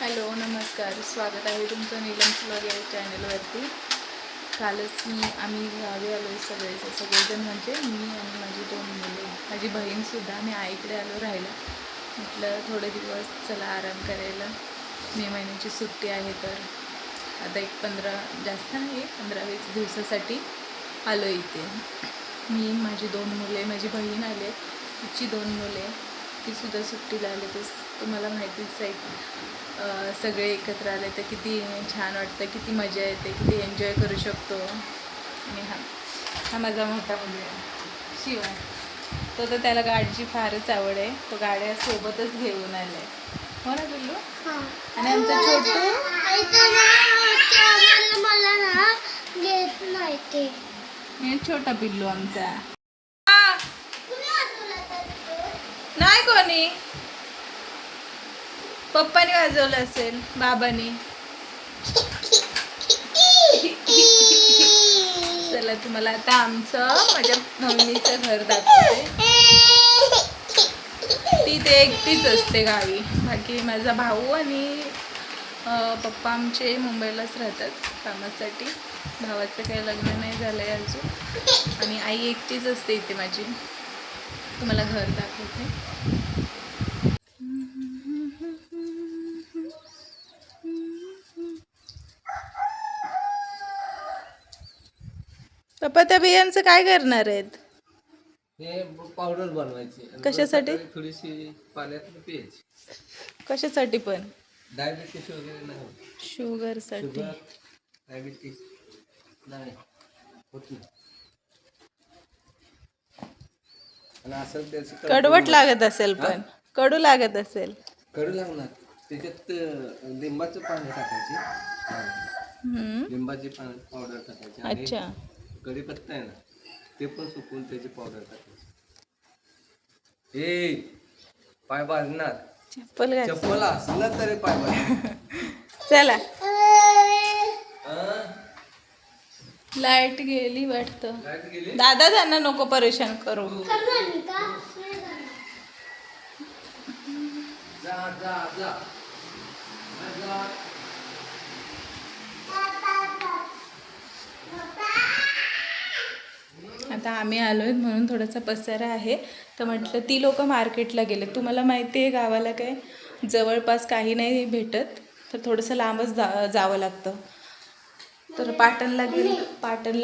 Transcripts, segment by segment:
Hello नमस्कार, स्वागत आहे तुमचं नीलम व्लॉग या चॅनलवरती. कालच आम्ही गावी आलो सगळेजण म्हणजे मी आणि माझी 2 मुले, माझी बहीणसुद्धा. आम्ही आईकडे आलो राहायला. म्हटलं थोडे दिवस चला आराम करायला, मे महिन्याची सुट्टी आहे तर आता एक 15 जास्त नाही 15-20 दिवसासाठी आलो इथे. मी, माझी 2 मुले, माझी बहीण आले, तिची 2 मुले, तीसुद्धा सुट्टीला आले. तर तुम्हाला माहितीच आहे, सगळे एकत्र आले तर किती छान वाटतं, किती मजा येते, किती एन्जॉय करू शकतो. आणि हा माझा मोठा मुलगा शिवाय, तो तर त्याला गाडीची फारच आवड आहे. तो गाड्या सोबतच घेऊन आलाय, हो ना पिल्लू? आणि आमचं छोटू छोटा पिल्लू आमचा. नाही कोणी, पप्पानी वाजवलं असेल, बाबांनी. चला तुम्हाला आता आमचं, माझ्या मम्मीचं घर दाखवते. ती ते एकटीच असते गावी, बाकी माझा भाऊ आणि पप्पा आमचे मुंबईलाच राहतात कामासाठी. भावाचं काही लग्न नाही झालं आहे अजून, आणि आई एकटीच असते इथे माझी. तुम्हाला घर दाखवते. पप्पा त्या बियांचं काय करणार आहेत? हे पावडर बनवायची. कशासाठी? थोडीशी पाण्यात प्यायची. कशासाठी पण? डायबिटीस वगैरे नाही होत. शुगरसाठी. शुगर डायबिटीस नाही होत नाही. आणि असं त्याचं कडवट लागत असेल, पण कडू लागत असेल. कडू लागणार. त्याच्यात लिंबाचं पाणी टाकायचे, लिंबाची पावडर टाकायची. अच्छा. आणि कढीपत्ता आहे ना, ते पण सुकवून त्याची पावडर टाकायची. हे पाय बाजणार, चप्पल असलं तरी पाय बाजणार. चला, लाईट गेली वाटतं. दादा त्यांना नको परेशान करू. जा जा जा. आता आम्ही आलोय म्हणून थोडासा पसारा आहे, तर म्हटलं ती लोक मार्केटला गेले. तुम्हाला माहिती आहे गावाला काय जवळपास काही नाही भेटत, तर थोडंसं लांबच जावं लागतं. तर पाटणला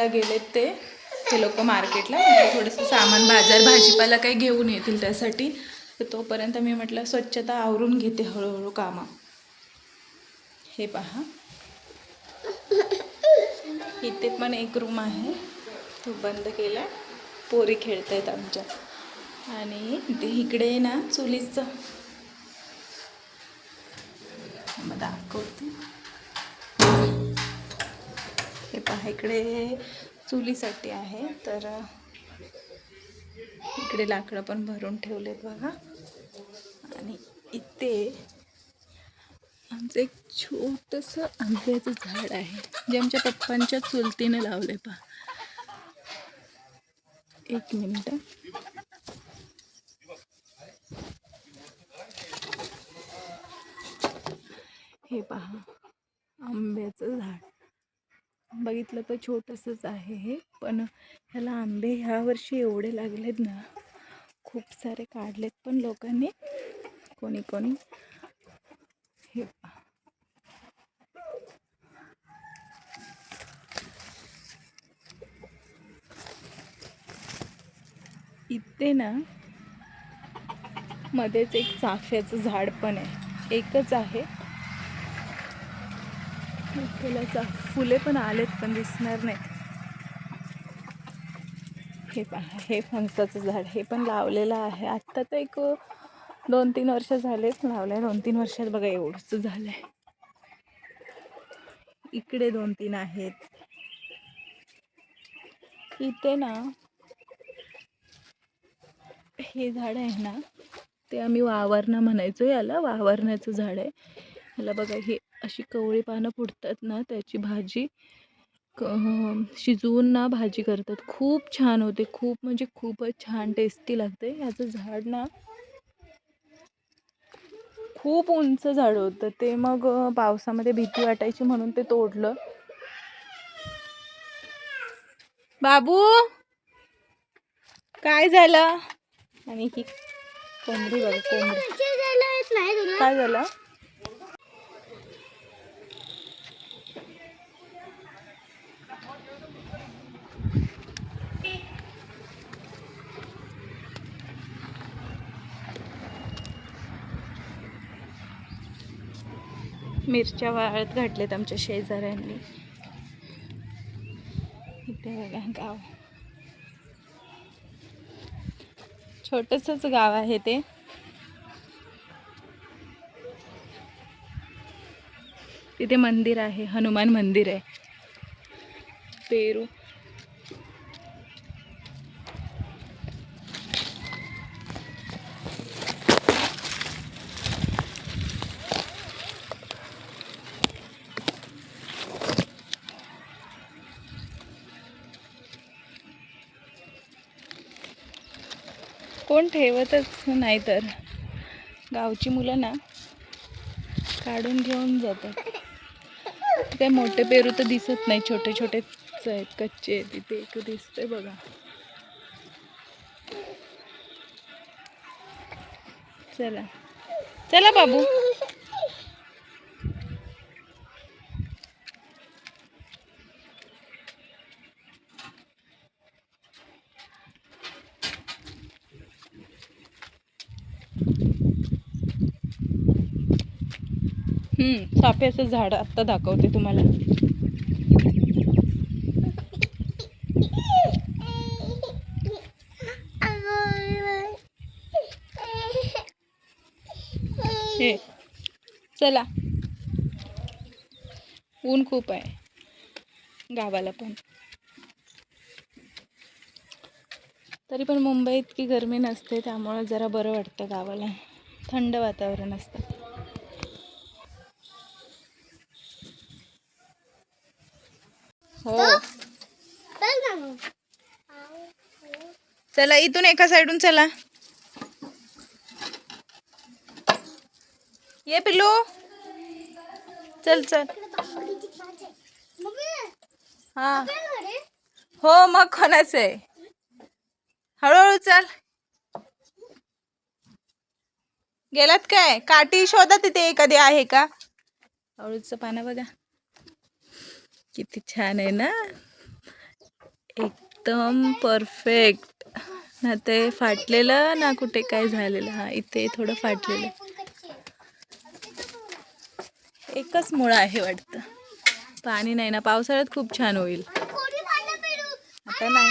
गेलेत ते लोक मार्केटला. थोडंसं सामान, बाजार, भाजीपाला काही घेऊन येतील त्यासाठी. तर तोपर्यंत मी म्हटलं स्वच्छता आवरून घेते हळूहळू कामं. हे पहा, इथे पण एक रूम आहे, तो बंद केला. पोरी खेळत आहेत आमच्या. आणि ते इकडे ना चुलीचं दाखवते. हे पहा, इकडे चुलीसाठी आहे, तर इकडे लाकडं पण भरून ठेवलेत बघा. आणि इथे आमचं एक छोटंसं आंब्याचं झाड आहे, जे आमच्या पप्पांच्या चुलतीने लावले. पहा, एक मिनिट. हे पहा, आंब्याचं झाड. बघितलं तर छोटंसंच आहे हे, पण ह्याला आंबे ह्या वर्षी एवढे लागलेत ना, खूप सारे काढलेत पण लोकांनी, कोणी कोणी. हे इथे ना मध्येच एक चाफ्याचं झाड पण आहे, एकच आहे. त्याला फुले पण आलेत पण दिसणार नाही. हे पहा, हे फणसाचं झाड, हे पण लावलेलं आहे. आत्ता तर एक 2-3 वर्ष झालेच लावलंय. 2-3 वर्षात बघा एवढंच झालंय. इकडे 2-3 आहेत. इथे ना हे झाड आहे ना, ते आम्ही वावरणं म्हणायचो याला. वावरण्याचं झाड आहे. याला बघा, हे अशी कवळी पानं फुटतात ना, त्याची भाजी शिजवून ना भाजी करतात. खूप छान होते, खूप म्हणजे खूपच छान टेस्टी लागते. याचं झाड ना खूप उंच झाड होतं ते, मग पावसामध्ये भीती वाटायची म्हणून ते तोडलं. बाबू काय झालं? आणि ही कोंबडी बघ, कोंबडी काय झालं? मिरच्या वाळत घातलेत आमच्या शेजाऱ्यांनी. इथे बघा गाव, छोटंसंच गाव आहे ते. तिथे मंदिर आहे, हनुमान मंदिर आहे. पेरू कोण ठेवतच नाही, तर गावची मुलं ना काढून घेऊन जातात. काही मोठे पेरू तर दिसत नाही, छोटे छोटेच आहेत, कच्चे आहेत. तिथे एक दिसतंय बघा. चला चला बाबू. चाफ्याचं झाड आत्ता दाखवते तुम्हाला. हे चला, ऊन खूप आहे गावाला पण. तरी पण मुंबईत इतकी गरमी नसते, त्यामुळे जरा बरं वाटतं गावाला, थंड वातावरण असतं. हो चला, इथून एका साईडून चला. ये पिल्लू, चल चल. हा हो, मग कोणाचं आहे? हळूहळू चल. गेलात काय? काठी शोधा तिथे एखादी आहे का. अळूचं पानं बघा किती छान आहे ना, एकदम परफेक्ट. ना ते फाटलेलं ना कुठे काय झालेलं. हा इथे थोडं फाटलेलं, एकच मुळं आहे वाटतं. पाणी नाही ना, पावसाळ्यात खूप छान होईल. आता नाही,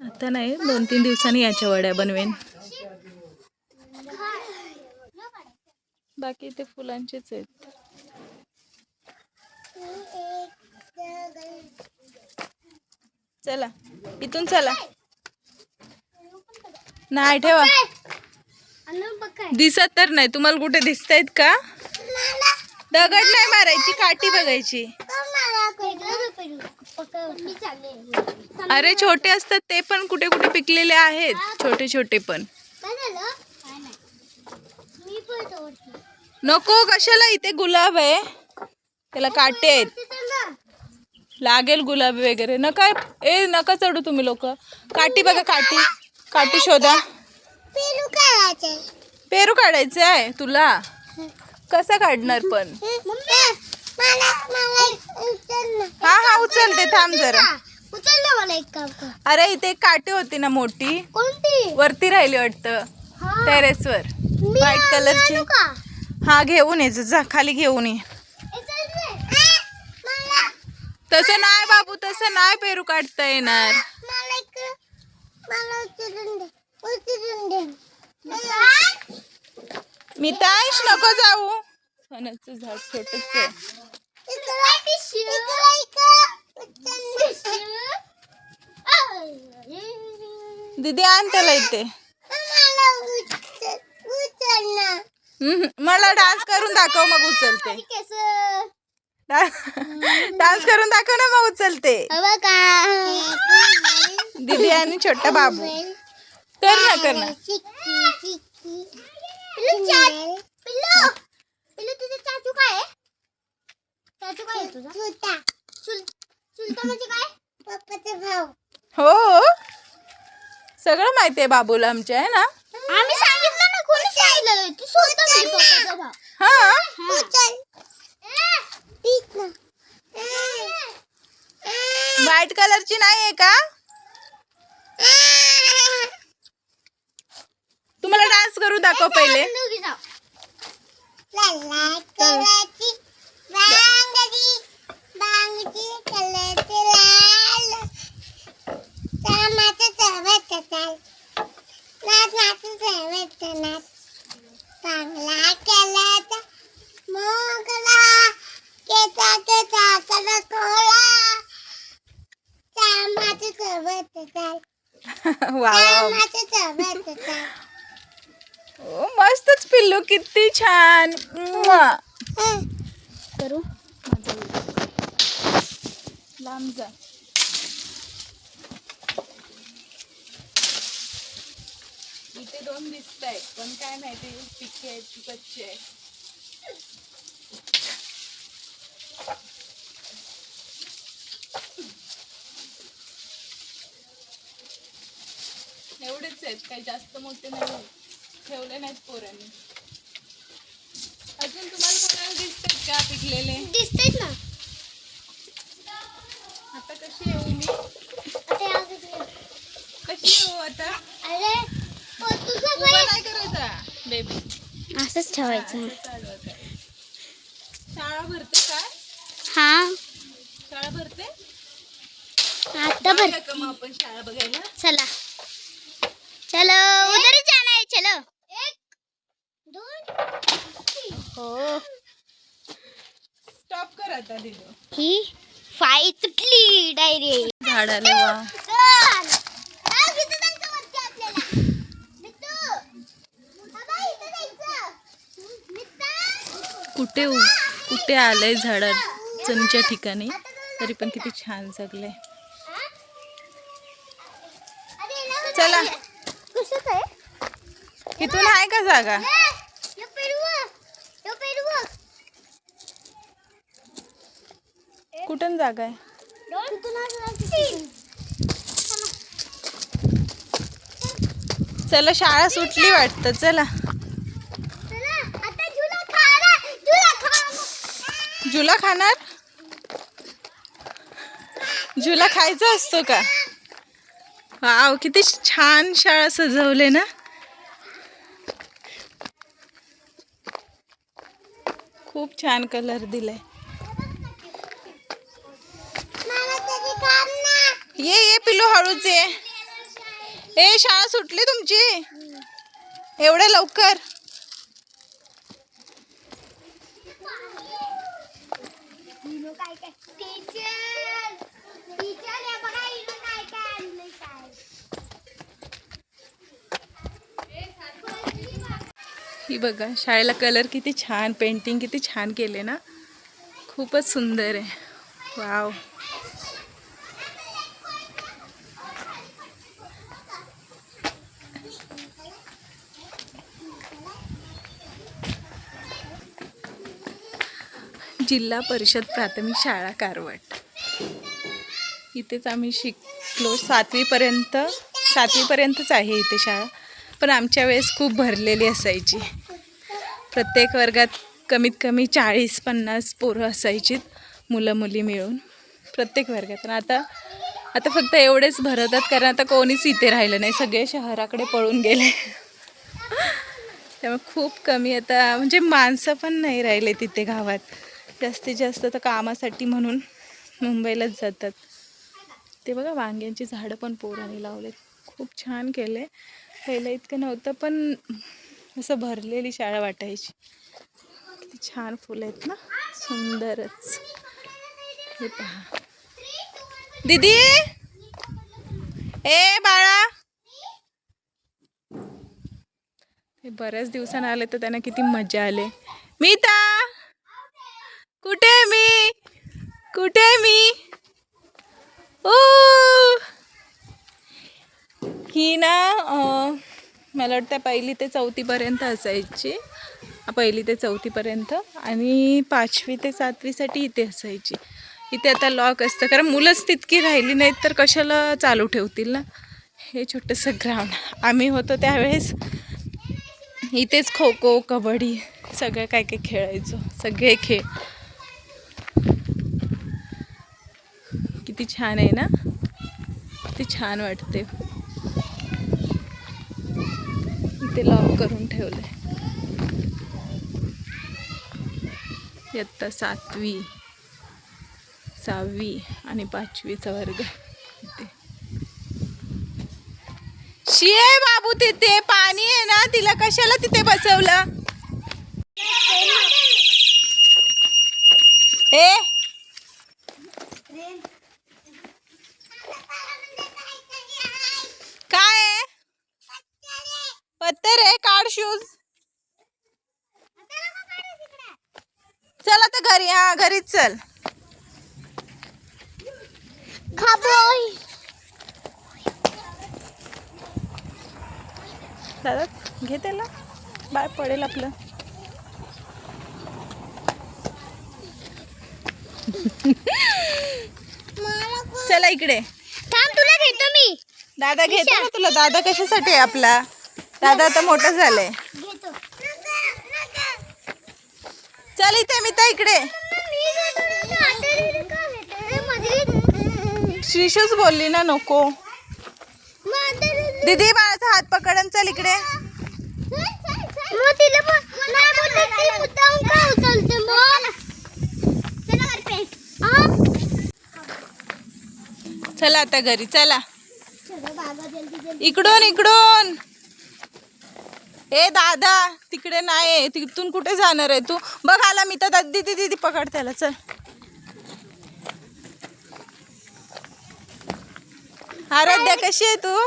आता नाही, 2-3 दिवसांनी याच्या वड्या बनवेन. बाकी ते फुलांचेच आहेत. चला इथून चला. नाही ठेवा, दिसत तर नाही. तुम्हाला कुठे दिसतायत का? दगड नाही मारायची, काठी बघायची. अरे छोटे असतात ते पण, कुठे कुठे पिकलेले आहेत छोटे छोटे पण. नको कशाला, इथे गुलाब आहे, त्याला काटे आहेत, लागेल गुलाब वगैरे. नका नका चढू तुम्ही लोक. काठी बघा, काठी, काठी शोधा. पेरू काढायचं आहे तुला, कसं काढणार पण. हा हा उचलते, थांब जरा. अरे इथे काटे होती ना मोठी, वरती राहिली वाटतं टेरेसवर, व्हाईट कलरची. हा घेऊन ये जा, खाली घेऊन ये. तसं नाही बाबू, तसं नाही पेरू काढता येणार. मिताश नको जाऊ, फणसचं झाड छोटंच आहे. दीदी आण त्याला इथे. मला डान्स करून दाखव, मग उचलते. डान्स करून दाखव ना, मग उचलते. दीदी आणि छोटा बाबू. कर ना तुझा चाचू काय आहे? चाचू काय आहे तुझा? चुलता म्हणजे काय? पप्पाचा भाऊ. हो सगळं माहिती आहे बाबूला आमच्या आहे ना. आम्ही सांगितलं ना, कोणी सांगितलं? तू स्वतः म्हणजे पप्पाचा भाऊ. हा व्हाईट कलरची नाही आहे का? तुम्हाला डान्स करू दाखव पहिले. वा ओ मस्तच पिल्लू किती छान. करू लांब जा. इथे दोन दिसत आहेत पण काय माहिती पिके आहेत की कच्चे आहेत. एवढेच आहेत काही जास्त मोठे नाही ठेवले नाहीत पोरांनी. अजून तुम्हाला कोणाला दिसतात का पिकलेले? दिसतेच ना. आता कशी येऊ मी? कशी येऊ आता? अरे उभं नाही करायचा बेबी, असंच ठेवायचं. शाळा भरते काय? हा शाळा भरते आता भर. का मग आपण शाळा बघायला? चला चलो उधर ही जाना है. चलो 1 2 हो स्टॉप कर आता दिदो. ही फाई तुटली डायरेक्ट. झाड आले वा. कुठे आलंय झाडाच्या ठिकाणी तरी पण किती छान जगले. चला इथून आहे का जागा? कुठून जागा आहे? चला शाळा सुटली वाटतं. चला झुला खाणार? झुला खायचा असतो का? वाव किती छान शाळा सजवले ना. खूप छान कलर दिलाय. ये पिलू हळूच ये. ए शाळा सुटली तुमची एवढ्या लवकर? ही बघा शाळेला कलर किती छान, पेंटिंग किती छान केले ना. खूपच सुंदर आहे. वाव जिल्हा परिषद प्राथमिक शाळा कारवाट. इथेच आम्ही शिकलो 7वीपर्यंतच आहे इथे शाळा. पण आमच्या वेळेस खूप भरलेली असायची. प्रत्येक वर्गात कमीत कमी 40-50 पोरं असायचीत, मुलं मुली मिळून प्रत्येक वर्गात. आता फक्त एवढेच भरतात कारण आता कोणीच इथे राहिलं नाही, सगळे शहराकडे पळून गेले. त्यामुळे खूप कमी आता म्हणजे माणसं पण नाही राहिले तिथे गावात. जास्तीत जास्त तर कामासाठी म्हणून मुंबईलाच जातात. ते बघा वांग्यांची झाडं पण पोरांनी लावलेत. खूप छान केले. पहिलं इतकं नव्हतं पण असं भरलेली शाळा वाटायची. किती छान फुलं आहेत ना, सुंदरच. हे पहा दीदी. ए बाळा, हे बऱ्याच दिवसांनी आले तर त्यांना किती मजा आले. मीता कुठे मी? ओ ही ना मला वाटतं 1ली ते 4थीपर्यंत असायची. 1ली ते 4थीपर्यंत आणि 5वी ते 7वीसाठी इथे असायची. इथे आता लॉक असतं कारण मुलंच तितकी राहिली नाहीत तर कशाला चालू ठेवतील ना. हे छोटंसं ग्राउंड आम्ही होतो त्यावेळेस इथेच खो खो कबड्डी सगळं काय काय खेळायचो. सगळे खेळ किती छान आहे ना. किती छान वाटते. इथे लॉक करून ठेवले. इयत्ता 7वी 6वी आणि 5वीचा वर्ग इथे. शिये बाबू तिथे पाणी आहे ना तिला कशाला तिथे बसवलं. ए काय आहे? पत्तर आहे. काढ शूज. चल आता घरी. हा घरीच चल. दादा घे त्याला बाय पडेल आपलं. चला इकडे. थांब तुला घेतो मी. दादा घेतो ना तुला. दादा कशासाठी आहे आपला. दादा आता मोठा झालाय. घेतो. चल इथे मी तर इकडे. श्रीशूच बोलली ना नको. दीदी बाळाचा हात पकडन. चल इकडे. चला आता घरी चला. इकडून इकडून. ए दादा तिकडे नाही. तिथून कुठे जाणार आहे तू. बघ आला मी तर. दीदी दीदी पकड त्याला. चल. आराध्या कशी आहे तू.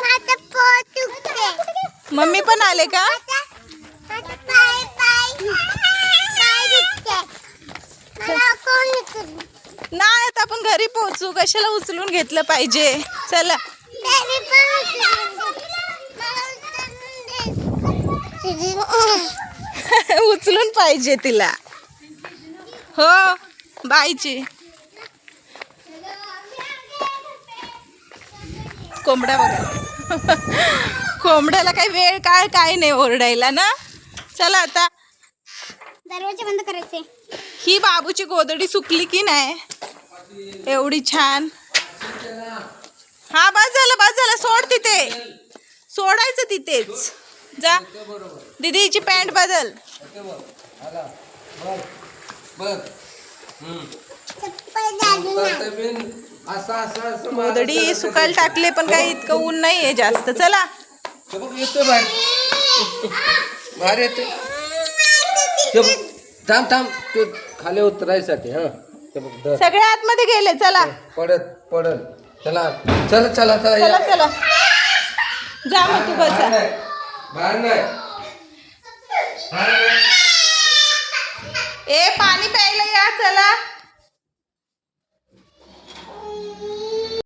मम्मी पण आले का. नाही आता आपण घरी पोहोचू. कशाला उचलून घेतलं पाहिजे. चला. उचलून पाहिजे तिला. हो बाईची. कोंबड्या बघा. कोंबड्याला काही वेळ काय नाही ओरडायला ना. चला आता. दरवाजे बंद करायचे. ही बाबूची गोदडी सुकली की नाही. एवढी छान. हा बस झालं. सोड तिथे. सोडायचं तिथेच. जा. दीदीची पॅन्ट बदल. गोदडी सुकायला टाकले पण काही इतकं ऊन नाहीये जास्त. चला. येतो बाहेर येते. थांब तू खाली उतरायसाठी. हा सगळे आतमध्ये गेले. चला. पडल चला. चला जा मग तू बसा. बाहेर नाही. ए पाणी प्यायला या. चला.